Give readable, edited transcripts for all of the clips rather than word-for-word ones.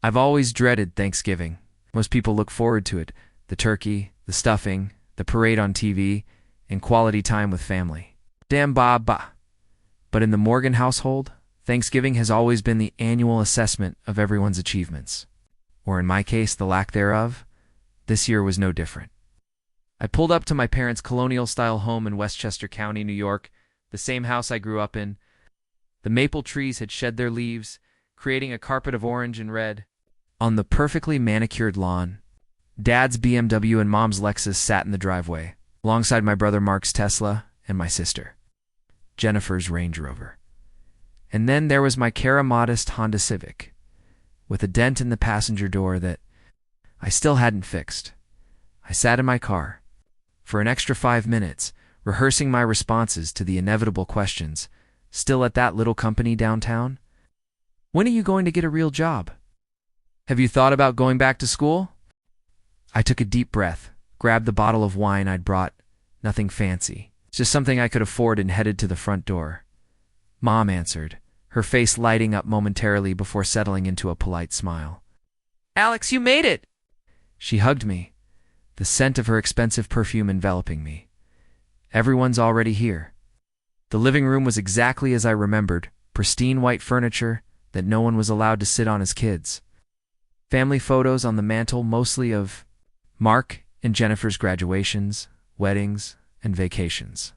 I've always dreaded Thanksgiving. Most people look forward to it. The turkey, the stuffing, the parade on TV, and quality time with family. Damn ba. But in the Morgan household, Thanksgiving has always been the annual assessment of everyone's achievements. Or in my case, the lack thereof. This year was no different. I pulled up to my parents' colonial-style home in Westchester County, New York, the same house I grew up in. The maple trees had shed their leaves, creating a carpet of orange and red. On the perfectly manicured lawn, Dad's BMW and Mom's Lexus sat in the driveway, alongside my brother Mark's Tesla and my sister, Jennifer's Range Rover. And then there was my Cara modest Honda Civic, with a dent in the passenger door that I still hadn't fixed. I sat in my car for an extra 5 minutes, rehearsing my responses to the inevitable questions. Still at that little company downtown? When are you going to get a real job? Have you thought about going back to school? I took a deep breath, grabbed the bottle of wine I'd brought. Nothing fancy, just something I could afford, and headed to the front door. Mom answered, her face lighting up momentarily before settling into a polite smile. "Alex, you made it!" She hugged me, the scent of her expensive perfume enveloping me. Everyone's already here. The living room was exactly as I remembered, pristine white furniture that no one was allowed to sit on as kids. Family photos on the mantle, mostly of Mark and Jennifer's graduations, weddings, and vacations.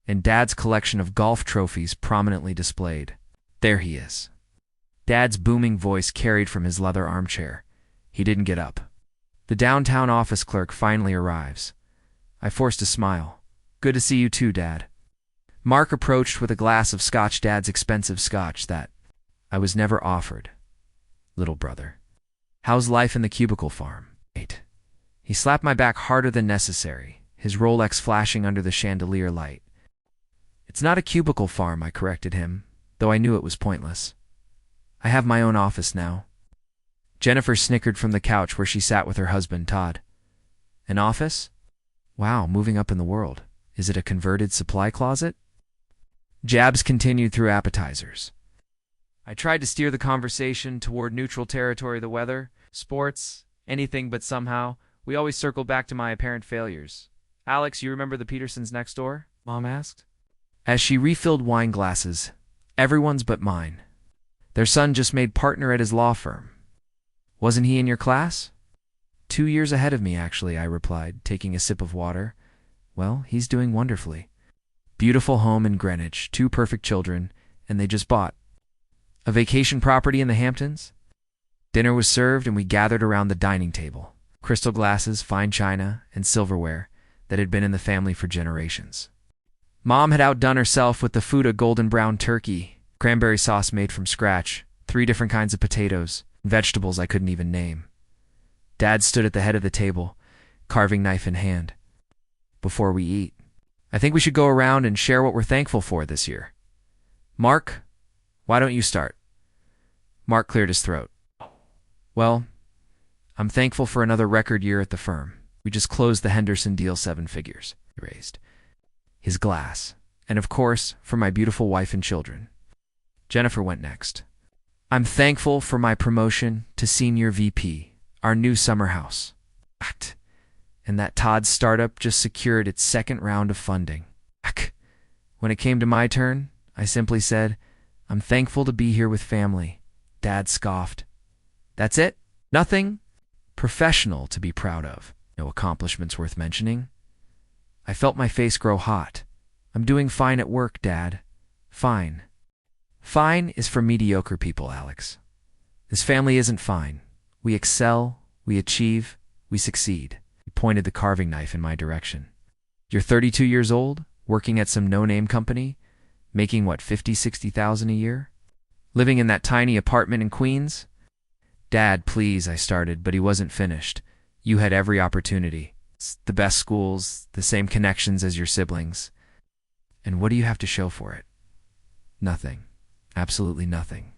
And Dad's collection of golf trophies prominently displayed. There he is. Dad's booming voice carried from his leather armchair. He didn't get up. The downtown office clerk finally arrives. I forced a smile. "Good to see you too, Dad." Mark approached with a glass of scotch, Dad's expensive scotch that I was never offered. "Little brother, how's life in the cubicle farm?" He slapped my back harder than necessary, his Rolex flashing under the chandelier light. "It's not a cubicle farm," I corrected him, though I knew it was pointless. "I have my own office now." Jennifer snickered from the couch where she sat with her husband, Todd. "An office? Wow, moving up in the world. Is it a converted supply closet?" Jabs continued through appetizers. I tried to steer the conversation toward neutral territory, the weather, sports, anything, but somehow we always circled back to my apparent failures. "Alex, you remember the Petersons next door?" Mom asked. As she refilled wine glasses, everyone's but mine. Their son just made partner at his law firm. "Wasn't he in your class?" 2 years ahead of me, actually," I replied, taking a sip of water. "Well, he's doing wonderfully. Beautiful home in Greenwich, 2 perfect children, and they just bought a vacation property in the Hamptons." Dinner was served, and we gathered around the dining table. Crystal glasses, fine china, and silverware that had been in the family for generations. Mom had outdone herself with the food: a golden brown turkey, cranberry sauce made from scratch, 3 different kinds of potatoes, vegetables I couldn't even name. Dad stood at the head of the table, carving knife in hand. "Before we eat, I think we should go around and share what we're thankful for this year. Mark, why don't you start?" Mark cleared his throat. "Well, I'm thankful for another record year at the firm. We just closed the Henderson deal, 7 figures. He raised his glass. "And of course, for my beautiful wife and children." Jennifer went next. "I'm thankful for my promotion to senior VP, our new summer house. And that Todd's startup just secured its 2nd round of funding." When it came to my turn, I simply said, "I'm thankful to be here with family." Dad scoffed. "That's it? Nothing professional to be proud of? No accomplishments worth mentioning?" I felt my face grow hot. "I'm doing fine at work, Dad. Fine. Fine is for mediocre people, Alex. This family isn't fine. We excel, we achieve, we succeed." He pointed the carving knife in my direction. "You're 32 years old, working at some no-name company, making what, 50, 60,000 a year? Living in that tiny apartment in Queens?" "Dad, please," I started, but he wasn't finished. "You had every opportunity. The best schools, the same connections as your siblings. And what do you have to show for it?" "Nothing. Absolutely nothing."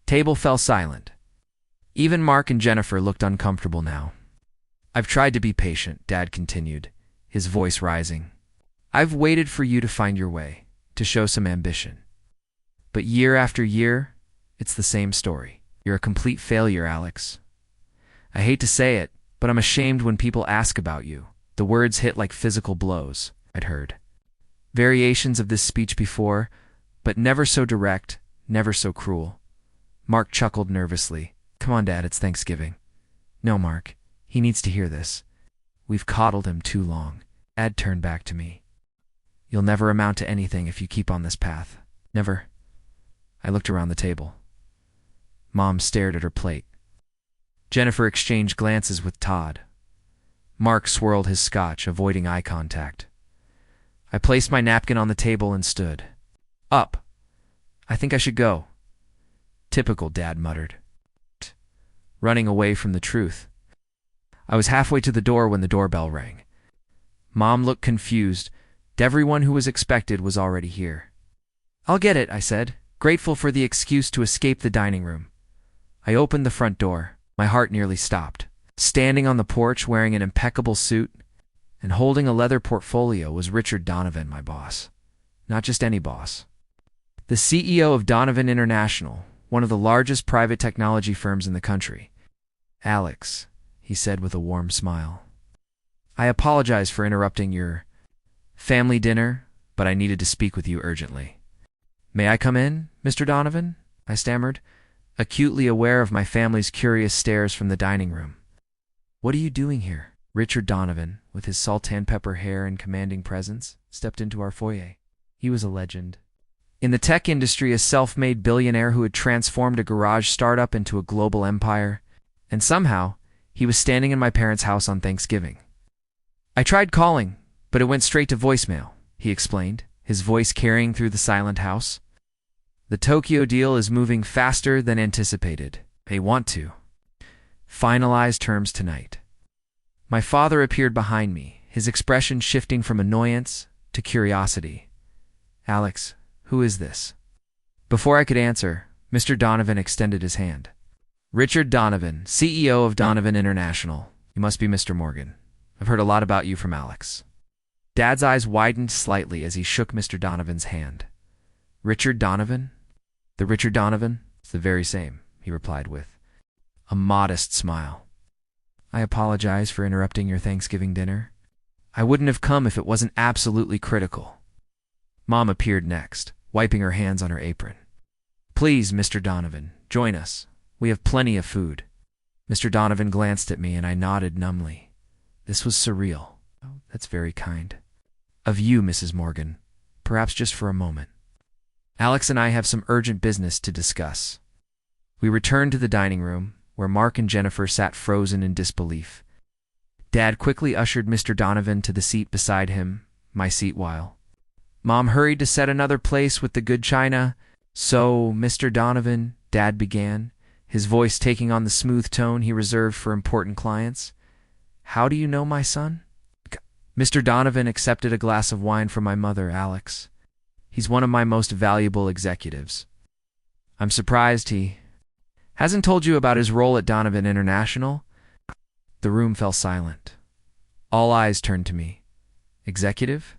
Table fell silent. Even Mark and Jennifer looked uncomfortable now. "I've tried to be patient," Dad continued, his voice rising. "I've waited for you to find your way, to show some ambition. But year after year, it's the same story. You're a complete failure, Alex. I hate to say it, but I'm ashamed when people ask about you. The words hit like physical blows. I'd heard variations of this speech before, but never so direct, never so cruel. Mark chuckled nervously. Come on, Dad, it's Thanksgiving. No, Mark, he needs to hear this. We've coddled him too long. Dad turned back to me. You'll never amount to anything if you keep on this path. Never. I looked around the table. Mom stared at her plate. Jennifer exchanged glances with Todd. Mark swirled his scotch, avoiding eye contact. I placed my napkin on the table and stood. Up. I think I should go. Typical, Dad muttered, running away from the truth. I was halfway to the door when the doorbell rang. Mom looked confused. Everyone who was expected was already here. I'll get it, I said, grateful for the excuse to escape the dining room. I opened the front door. My heart nearly stopped. Standing on the porch wearing an impeccable suit and holding a leather portfolio was Richard Donovan, my boss. Not just any boss. The CEO of Donovan International, one of the largest private technology firms in the country. Alex, he said with a warm smile. I apologize for interrupting your family dinner, but I needed to speak with you urgently. May I come in, Mr. Donovan? I stammered, acutely aware of my family's curious stares from the dining room. What are you doing here? Richard Donovan, with his sultan pepper hair and commanding presence, stepped into our foyer. He was a legend. In the tech industry, a self-made billionaire who had transformed a garage startup into a global empire, and somehow, he was standing in my parents' house on Thanksgiving. I tried calling, but it went straight to voicemail, he explained, his voice carrying through the silent house. The Tokyo deal is moving faster than anticipated. They want to finalize terms tonight. My father appeared behind me, his expression shifting from annoyance to curiosity. Alex, who is this? Before I could answer, Mr. Donovan extended his hand. Richard Donovan, CEO of Donovan International. You must be Mr. Morgan. I've heard a lot about you from Alex. Dad's eyes widened slightly as he shook Mr. Donovan's hand. Richard Donovan? The Richard Donovan? It's the very same, he replied with a modest smile. I apologize for interrupting your Thanksgiving dinner. I wouldn't have come if it wasn't absolutely critical. Mom appeared next, wiping her hands on her apron. Please, Mr. Donovan, join us. We have plenty of food. Mr. Donovan glanced at me and I nodded numbly. This was surreal. Oh, that's very kind. Of you, Mrs. Morgan. Perhaps just for a moment. Alex and I have some urgent business to discuss. We returned to the dining room, where Mark and Jennifer sat frozen in disbelief. Dad quickly ushered Mr. Donovan to the seat beside him, my seat while Mom hurried to set another place with the good china. So, Mr. Donovan, Dad began, his voice taking on the smooth tone he reserved for important clients. How do you know my son? Mr. Donovan accepted a glass of wine from my mother, Alex. He's one of my most valuable executives. I'm surprised he hasn't told you about his role at Donovan International. The room fell silent. All eyes turned to me. Executive?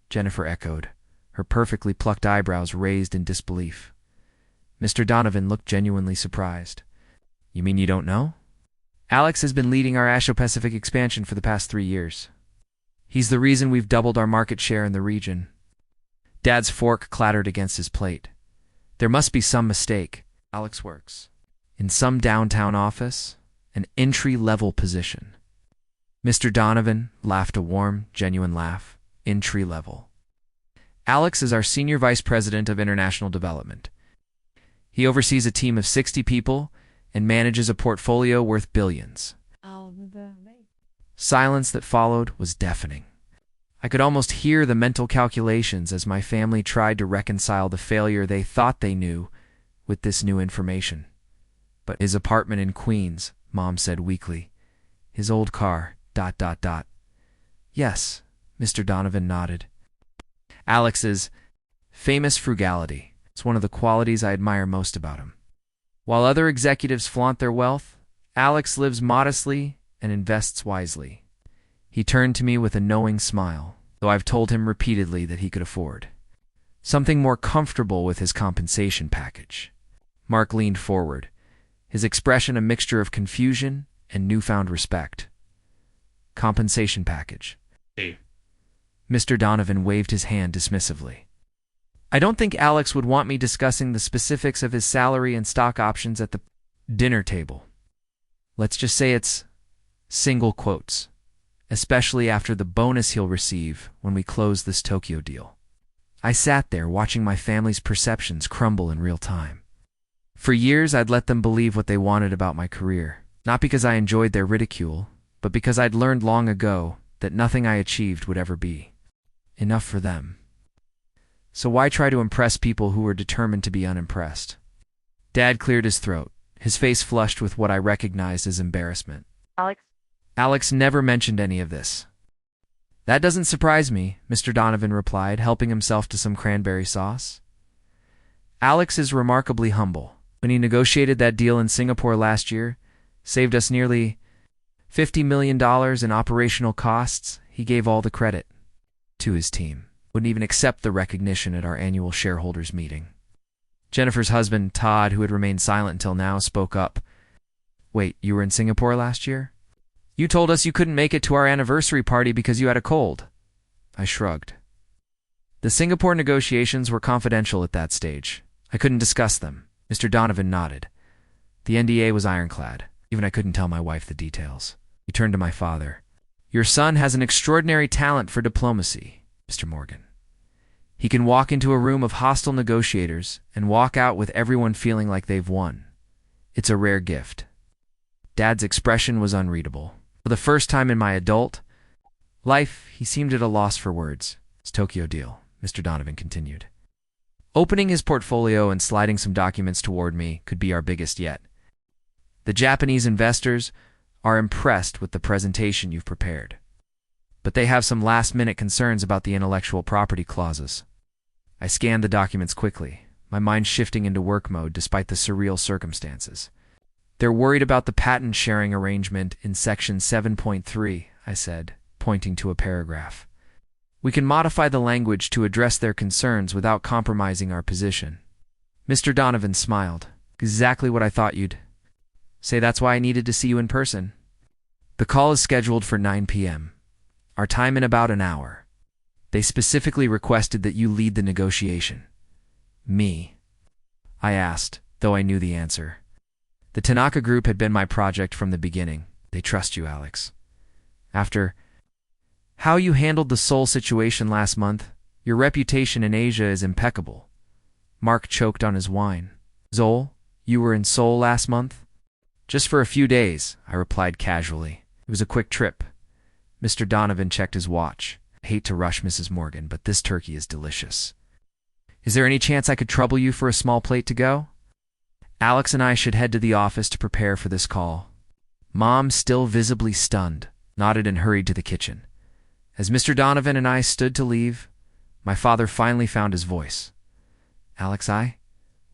Jennifer echoed, her perfectly plucked eyebrows raised in disbelief. Mr. Donovan looked genuinely surprised. You mean you don't know? Alex has been leading our Asia-Pacific expansion for the past 3 years. He's the reason we've doubled our market share in the region. Dad's fork clattered against his plate. There must be some mistake. Alex works in some downtown office, an entry-level position. Mr. Donovan laughed a warm, genuine laugh. Entry-level. Alex is our Senior Vice President of International Development. He oversees a team of 60 people and manages a portfolio worth billions. Silence that followed was deafening. I could almost hear the mental calculations as my family tried to reconcile the failure they thought they knew with this new information. But his apartment in Queens, Mom said weakly. His old car, ... Yes, Mr. Donovan nodded. Alex's famous frugality. It's one of the qualities I admire most about him. While other executives flaunt their wealth, Alex lives modestly and invests wisely. He turned to me with a knowing smile, though I've told him repeatedly that he could afford something more comfortable with his compensation package. Mark leaned forward, his expression a mixture of confusion and newfound respect. Compensation package. Hey. Mr. Donovan waved his hand dismissively. I don't think Alex would want me discussing the specifics of his salary and stock options at the dinner table. Let's just say it's single quotes, especially after the bonus he'll receive when we close this Tokyo deal. I sat there watching my family's perceptions crumble in real time. For years, I'd let them believe what they wanted about my career, not because I enjoyed their ridicule, but because I'd learned long ago that nothing I achieved would ever be enough for them. So why try to impress people who were determined to be unimpressed? Dad cleared his throat, his face flushed with what I recognized as embarrassment. Alex never mentioned any of this. That doesn't surprise me, Mr. Donovan replied, helping himself to some cranberry sauce. Alex is remarkably humble. When he negotiated that deal in Singapore last year, saved us nearly $50 million in operational costs, he gave all the credit to his team. Wouldn't even accept the recognition at our annual shareholders meeting. Jennifer's husband, Todd, who had remained silent until now, spoke up. Wait, you were in Singapore last year? You told us you couldn't make it to our anniversary party because you had a cold. I shrugged. The Singapore negotiations were confidential at that stage. I couldn't discuss them. Mr. Donovan nodded. The NDA was ironclad. Even I couldn't tell my wife the details. He turned to my father. Your son has an extraordinary talent for diplomacy, Mr. Morgan. He can walk into a room of hostile negotiators and walk out with everyone feeling like they've won. It's a rare gift. Dad's expression was unreadable. For the first time in my adult life, he seemed at a loss for words. It's Tokyo deal, Mr. Donovan continued. Opening his portfolio and sliding some documents toward me could be our biggest yet. The Japanese investors are impressed with the presentation you've prepared, but they have some last-minute concerns about the intellectual property clauses. I scanned the documents quickly, my mind shifting into work mode despite the surreal circumstances. They're worried about the patent sharing arrangement in Section 7.3, I said, pointing to a paragraph. We can modify the language to address their concerns without compromising our position. Mr. Donovan smiled. Exactly what I thought you'd say. That's why I needed to see you in person. The call is scheduled for 9 p.m. Our time in about an hour. They specifically requested that you lead the negotiation. Me? I asked, though I knew the answer. The Tanaka Group had been my project from the beginning. They trust you, Alex. After how you handled the Seoul situation last month, your reputation in Asia is impeccable. Mark choked on his wine. Zol, you were in Seoul last month? Just for a few days, I replied casually. It was a quick trip. Mr. Donovan checked his watch. I hate to rush Mrs. Morgan, but this turkey is delicious. Is there any chance I could trouble you for a small plate to go? Alex and I should head to the office to prepare for this call. Mom, still visibly stunned, nodded and hurried to the kitchen. As Mr. Donovan and I stood to leave, my father finally found his voice. Alex,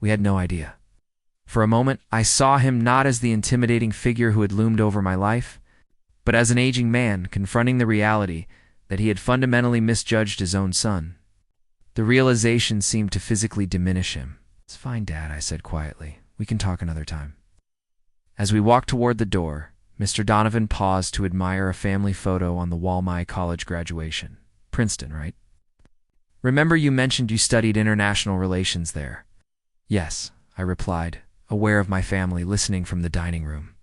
we had no idea. For a moment, I saw him not as the intimidating figure who had loomed over my life, but as an aging man confronting the reality that he had fundamentally misjudged his own son. The realization seemed to physically diminish him. It's fine, Dad, I said quietly. We can talk another time. As we walked toward the door, Mr. Donovan paused to admire a family photo on the wall. My college graduation. Princeton, right? Remember you mentioned you studied international relations there. Yes, I replied, aware of my family listening from the dining room.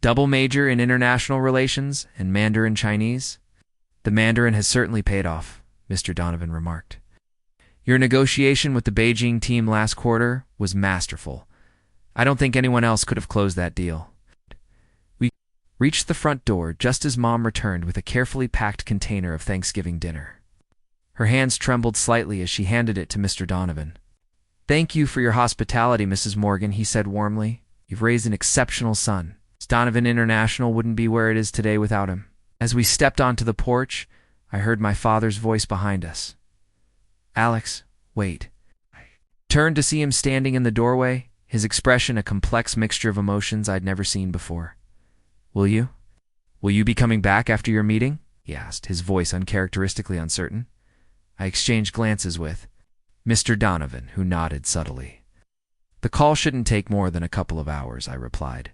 Double major in international relations and Mandarin Chinese? The Mandarin has certainly paid off, Mr. Donovan remarked. Your negotiation with the Beijing team last quarter was masterful. I don't think anyone else could have closed that deal. We reached the front door just as Mom returned with a carefully packed container of Thanksgiving dinner. Her hands trembled slightly as she handed it to Mr. Donovan. Thank you for your hospitality, Mrs. Morgan, he said warmly. You've raised an exceptional son. Donovan International wouldn't be where it is today without him. As we stepped onto the porch, I heard my father's voice behind us. Alex, wait. I turned to see him standing in the doorway, his expression a complex mixture of emotions I'd never seen before. Will you? Will you be coming back after your meeting? He asked, his voice uncharacteristically uncertain. I exchanged glances with Mr. Donovan, who nodded subtly. The call shouldn't take more than a couple of hours, I replied.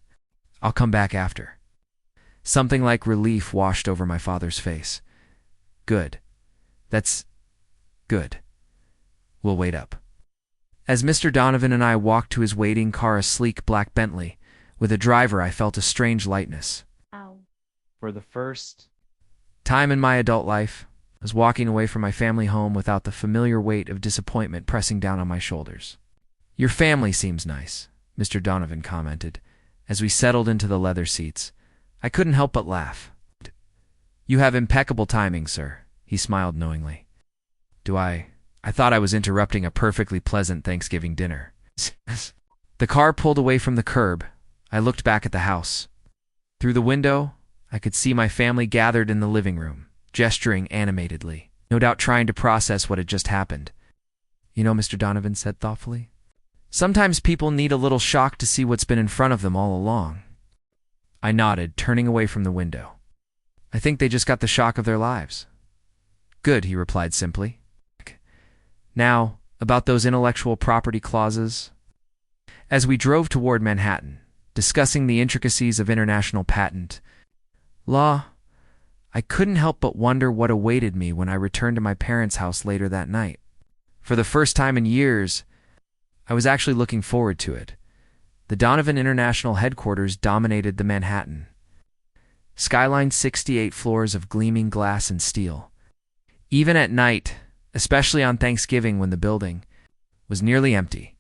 I'll come back after. Something like relief washed over my father's face. Good. That's good. We'll wait up. As Mr. Donovan and I walked to his waiting car, a sleek black Bentley, with a driver, I felt a strange lightness. Ow. For the first time in my adult life, I was walking away from my family home without the familiar weight of disappointment pressing down on my shoulders. Your family seems nice, Mr. Donovan commented, as we settled into the leather seats. I couldn't help but laugh. You have impeccable timing, sir, he smiled knowingly. I thought I was interrupting a perfectly pleasant Thanksgiving dinner. The car pulled away from the curb. I looked back at the house. Through the window, I could see my family gathered in the living room, gesturing animatedly, no doubt trying to process what had just happened. You know, Mr. Donovan said thoughtfully, sometimes people need a little shock to see what's been in front of them all along. I nodded, turning away from the window. I think they just got the shock of their lives. Good, he replied simply. Now, about those intellectual property clauses. As we drove toward Manhattan, discussing the intricacies of international patent law, I couldn't help but wonder what awaited me when I returned to my parents' house later that night. For the first time in years, I was actually looking forward to it. The Donovan International headquarters dominated the Manhattan. Skyline 68 floors of gleaming glass and steel. Even at night, especially on Thanksgiving when the building was nearly empty,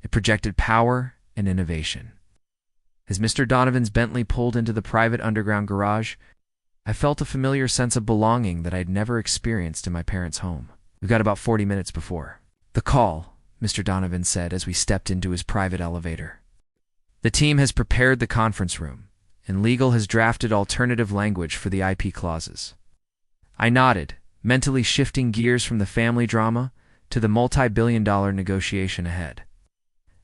it projected power and innovation. As Mr. Donovan's Bentley pulled into the private underground garage, I felt a familiar sense of belonging that I'd never experienced in my parents' home. We've got about 40 minutes before the call, Mr. Donovan said as we stepped into his private elevator. The team has prepared the conference room, and legal has drafted alternative language for the IP clauses. I nodded, mentally shifting gears from the family drama to the multi-billion-dollar negotiation ahead.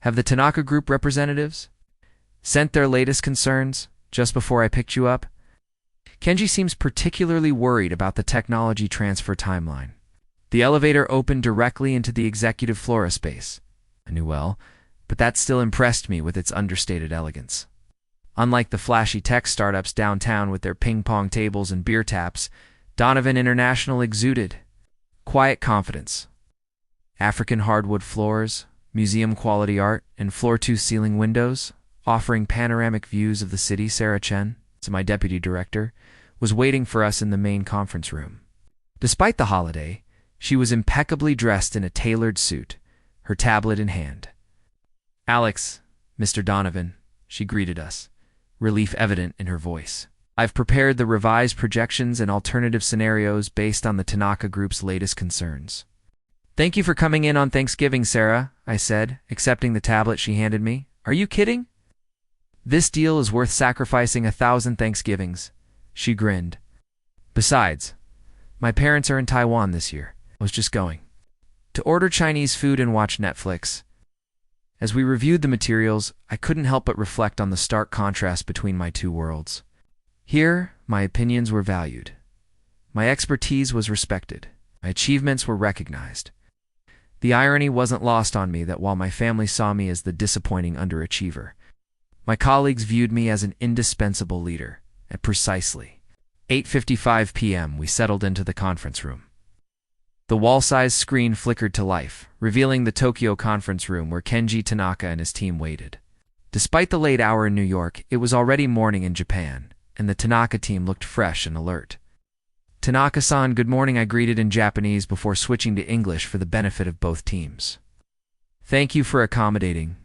Have the Tanaka Group representatives sent their latest concerns just before I picked you up? Kenji seems particularly worried about the technology transfer timeline. The elevator opened directly into the executive floor space. I knew well, but that still impressed me with its understated elegance. Unlike the flashy tech startups downtown with their ping-pong tables and beer taps, Donovan International exuded quiet confidence. African hardwood floors, museum-quality art, and floor-to-ceiling windows, offering panoramic views of the city. Sarah Chen, my deputy director, was waiting for us in the main conference room. Despite the holiday, she was impeccably dressed in a tailored suit, her tablet in hand. Alex, Mr. Donovan, she greeted us, relief evident in her voice. I've prepared the revised projections and alternative scenarios based on the Tanaka Group's latest concerns. Thank you for coming in on Thanksgiving, Sarah, I said, accepting the tablet she handed me. Are you kidding? This deal is worth sacrificing 1,000 Thanksgivings, she grinned. Besides, my parents are in Taiwan this year. I was just going to order Chinese food and watch Netflix. As we reviewed the materials, I couldn't help but reflect on the stark contrast between my two worlds. Here, my opinions were valued. My expertise was respected. My achievements were recognized. The irony wasn't lost on me that while my family saw me as the disappointing underachiever, my colleagues viewed me as an indispensable leader. At precisely 8:55 p.m., we settled into the conference room. The wall-sized screen flickered to life, revealing the Tokyo conference room where Kenji Tanaka and his team waited. Despite the late hour in New York, it was already morning in Japan, and the Tanaka team looked fresh and alert. Tanaka-san, good morning, I greeted in Japanese before switching to English for the benefit of both teams. Thank you for accommodating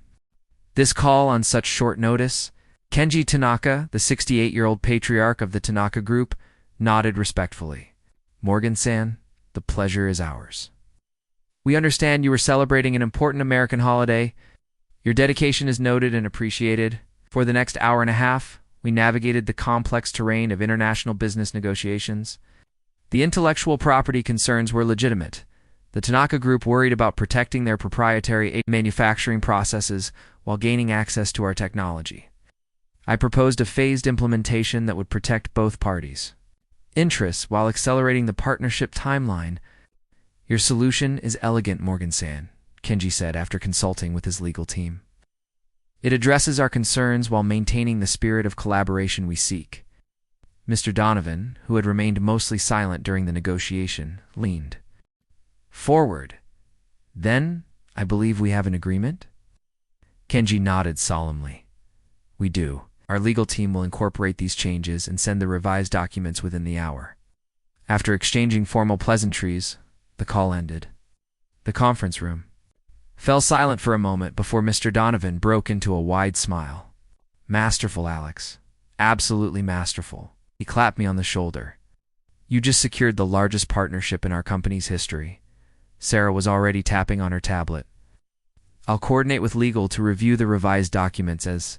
this call on such short notice. Kenji Tanaka, the 68-year-old patriarch of the Tanaka Group, nodded respectfully. Morgan-san, the pleasure is ours. We understand you are celebrating an important American holiday. Your dedication is noted and appreciated. For the next hour and a half, we navigated the complex terrain of international business negotiations. The intellectual property concerns were legitimate. The Tanaka Group worried about protecting their proprietary manufacturing processes while gaining access to our technology. I proposed a phased implementation that would protect both parties' interests while accelerating the partnership timeline. Your solution is elegant, Morgan-san, Kenji said after consulting with his legal team. It addresses our concerns while maintaining the spirit of collaboration we seek. Mr. Donovan, who had remained mostly silent during the negotiation, leaned forward. Then, I believe we have an agreement? Kenji nodded solemnly. We do. Our legal team will incorporate these changes and send the revised documents within the hour. After exchanging formal pleasantries, the call ended. The conference room fell silent for a moment before Mr. Donovan broke into a wide smile. Masterful, Alex. Absolutely masterful. He clapped me on the shoulder. You just secured the largest partnership in our company's history. Sarah was already tapping on her tablet. I'll coordinate with legal to review the revised documents as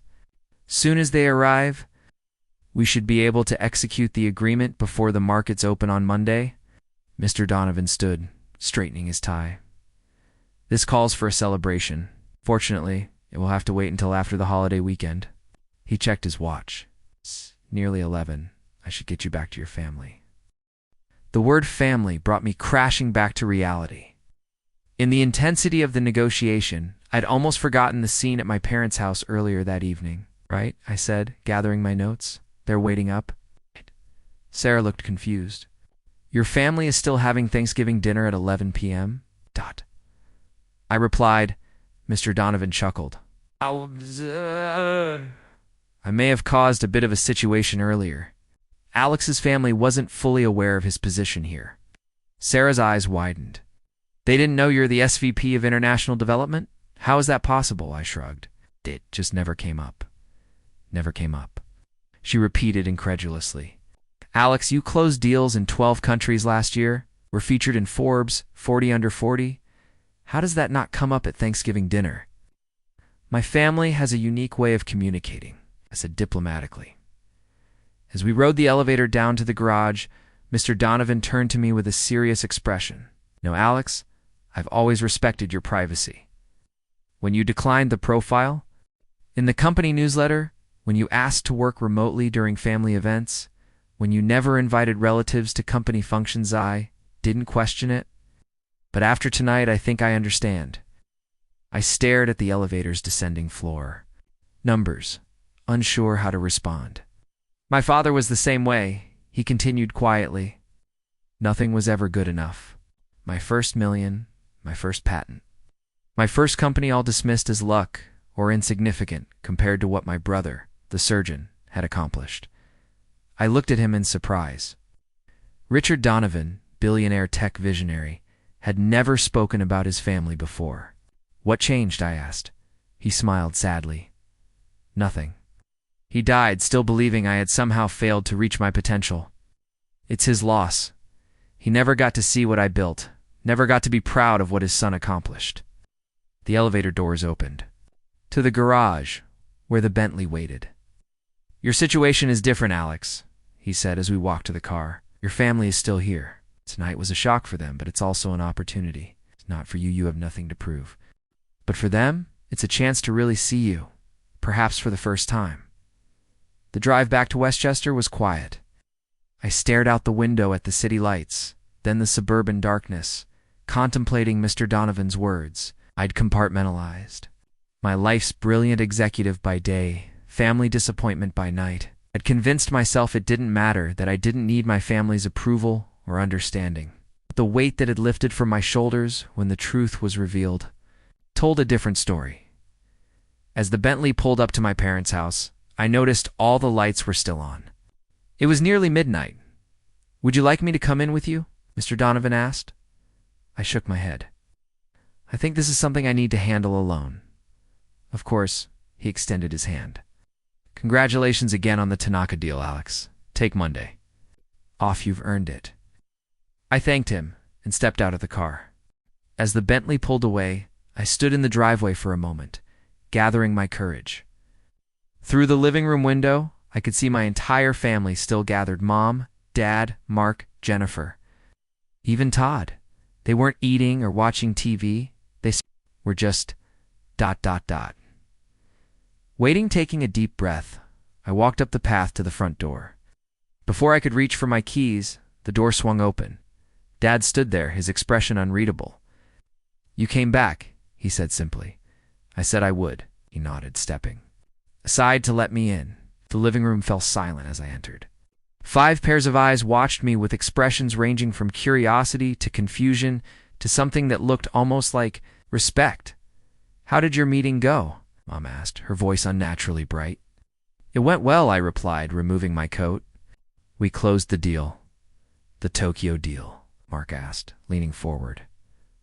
soon as they arrive. We should be able to execute the agreement before the markets open on Monday. Mr. Donovan stood, straightening his tie. This calls for a celebration. Fortunately, it will have to wait until after the holiday weekend. He checked his watch. It's nearly 11. I should get you back to your family. The word family brought me crashing back to reality. In the intensity of the negotiation, I'd almost forgotten the scene at my parents' house earlier that evening. Right? I said, gathering my notes. They're waiting up. Sarah looked confused. Your family is still having Thanksgiving dinner at 11 p.m.? I replied. Mr. Donovan chuckled. I may have caused a bit of a situation earlier. Alex's family wasn't fully aware of his position here. Sarah's eyes widened. They didn't know you're the SVP of International Development? How is that possible? I shrugged. It just never came up. Never came up. She repeated incredulously. Alex, you closed deals in 12 countries last year, were featured in Forbes, 40 Under 40. How does that not come up at Thanksgiving dinner? My family has a unique way of communicating, I said diplomatically. As we rode the elevator down to the garage, Mr. Donovan turned to me with a serious expression. No, Alex, I've always respected your privacy. When you declined the profile, in the company newsletter, when you asked to work remotely during family events, when you never invited relatives to company functions, I didn't question it. But after tonight, I think I understand. I stared at the elevator's descending floor. Numbers, unsure how to respond. My father was the same way. He continued quietly. Nothing was ever good enough. My first million, my first patent. My first company all dismissed as luck or insignificant compared to what my brother, the surgeon, had accomplished. I looked at him in surprise. Richard Donovan, billionaire tech visionary, had never spoken about his family before. What changed? I asked. He smiled sadly. Nothing. He died still believing I had somehow failed to reach my potential. It's his loss. He never got to see what I built, never got to be proud of what his son accomplished. The elevator doors opened. To the garage, where the Bentley waited. Your situation is different, Alex, he said as we walked to the car. Your family is still here. Tonight was a shock for them, but it's also an opportunity. It's not for you, you have nothing to prove. But for them, it's a chance to really see you, perhaps for the first time. The drive back to Westchester was quiet. I stared out the window at the city lights, then the suburban darkness, contemplating Mr. Donovan's words. I'd compartmentalized. My life's brilliant executive by day, family disappointment by night. I'd convinced myself it didn't matter, that I didn't need my family's approval or understanding. But the weight that had lifted from my shoulders when the truth was revealed told a different story. As the Bentley pulled up to my parents' house, I noticed all the lights were still on. It was nearly midnight. Would you like me to come in with you? Mr. Donovan asked. I shook my head. I think this is something I need to handle alone. Of course, he extended his hand. Congratulations again on the Tanaka deal, Alex. Take Monday. Off, you've earned it. I thanked him and stepped out of the car. As the Bentley pulled away, I stood in the driveway for a moment, gathering my courage. Through the living room window, I could see my entire family still gathered. Mom, Dad, Mark, Jennifer. Even Todd. They weren't eating or watching TV. They were just ... Waiting, taking a deep breath, I walked up the path to the front door. Before I could reach for my keys, the door swung open. Dad stood there, his expression unreadable. You came back, he said simply. I said I would. He nodded, stepping aside to let me in. The living room fell silent as I entered. 5 pairs of eyes watched me with expressions ranging from curiosity to confusion to something that looked almost like respect. "How did your meeting go?" Mom asked, her voice unnaturally bright. "It went well," I replied, removing my coat. "We closed the deal." "The Tokyo deal?" Mark asked, leaning forward.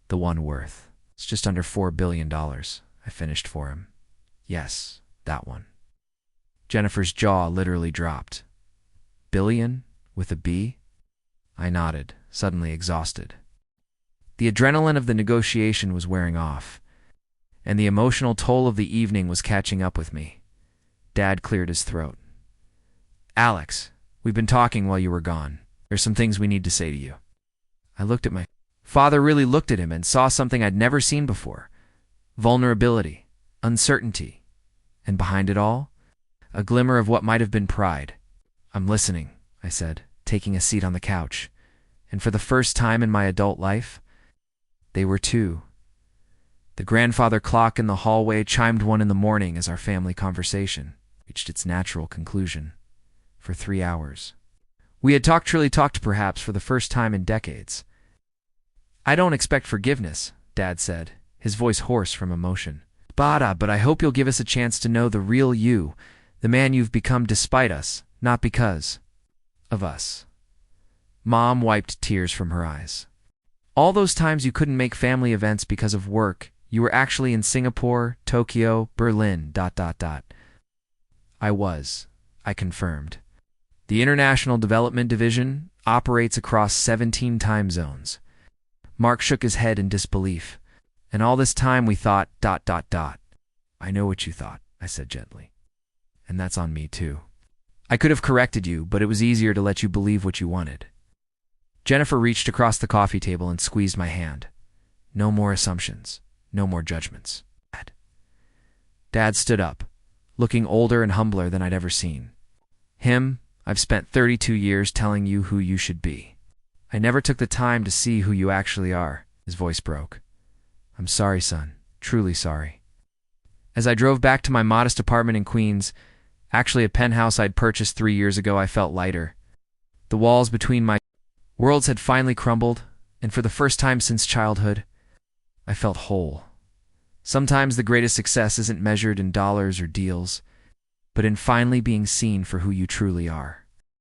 "The one worth. It's just under $4 billion, I finished for him. "Yes, that one." Jennifer's jaw literally dropped. "Billion? With a B?" I nodded, suddenly exhausted. The adrenaline of the negotiation was wearing off, and the emotional toll of the evening was catching up with me. Dad cleared his throat. "Alex, we've been talking while you were gone. There's some things we need to say to you." I looked at my father, really looked at him, and saw something I'd never seen before. Vulnerability, uncertainty, and behind it all, a glimmer of what might have been pride. "I'm listening," I said, taking a seat on the couch. And for the first time in my adult life, they were too. The grandfather clock in the hallway chimed 1 in the morning as our family conversation reached its natural conclusion. For 3 hours. We had truly talked perhaps for the first time in decades. "I don't expect forgiveness," Dad said, his voice hoarse from emotion. But I hope you'll give us a chance to know the real you, the man you've become despite us, not because of us." Mom wiped tears from her eyes. "All those times you couldn't make family events because of work, you were actually in Singapore, Tokyo, Berlin, ... "I was," I confirmed. "The International Development Division operates across 17 time zones." Mark shook his head in disbelief. "And all this time we thought ... "I know what you thought," I said gently. "And that's on me too. I could have corrected you, but it was easier to let you believe what you wanted." Jennifer reached across the coffee table and squeezed my hand. "No more assumptions. No more judgments." Dad stood up, looking older and humbler than I'd ever seen. "I've spent 32 years telling you who you should be. I never took the time to see who you actually are." His voice broke. "I'm sorry, son. Truly sorry." As I drove back to my modest apartment in Queens, actually a penthouse I'd purchased 3 years ago, I felt lighter. The walls between my worlds had finally crumbled, and for the first time since childhood, I felt whole. Sometimes the greatest success isn't measured in dollars or deals, but in finally being seen for who you truly are.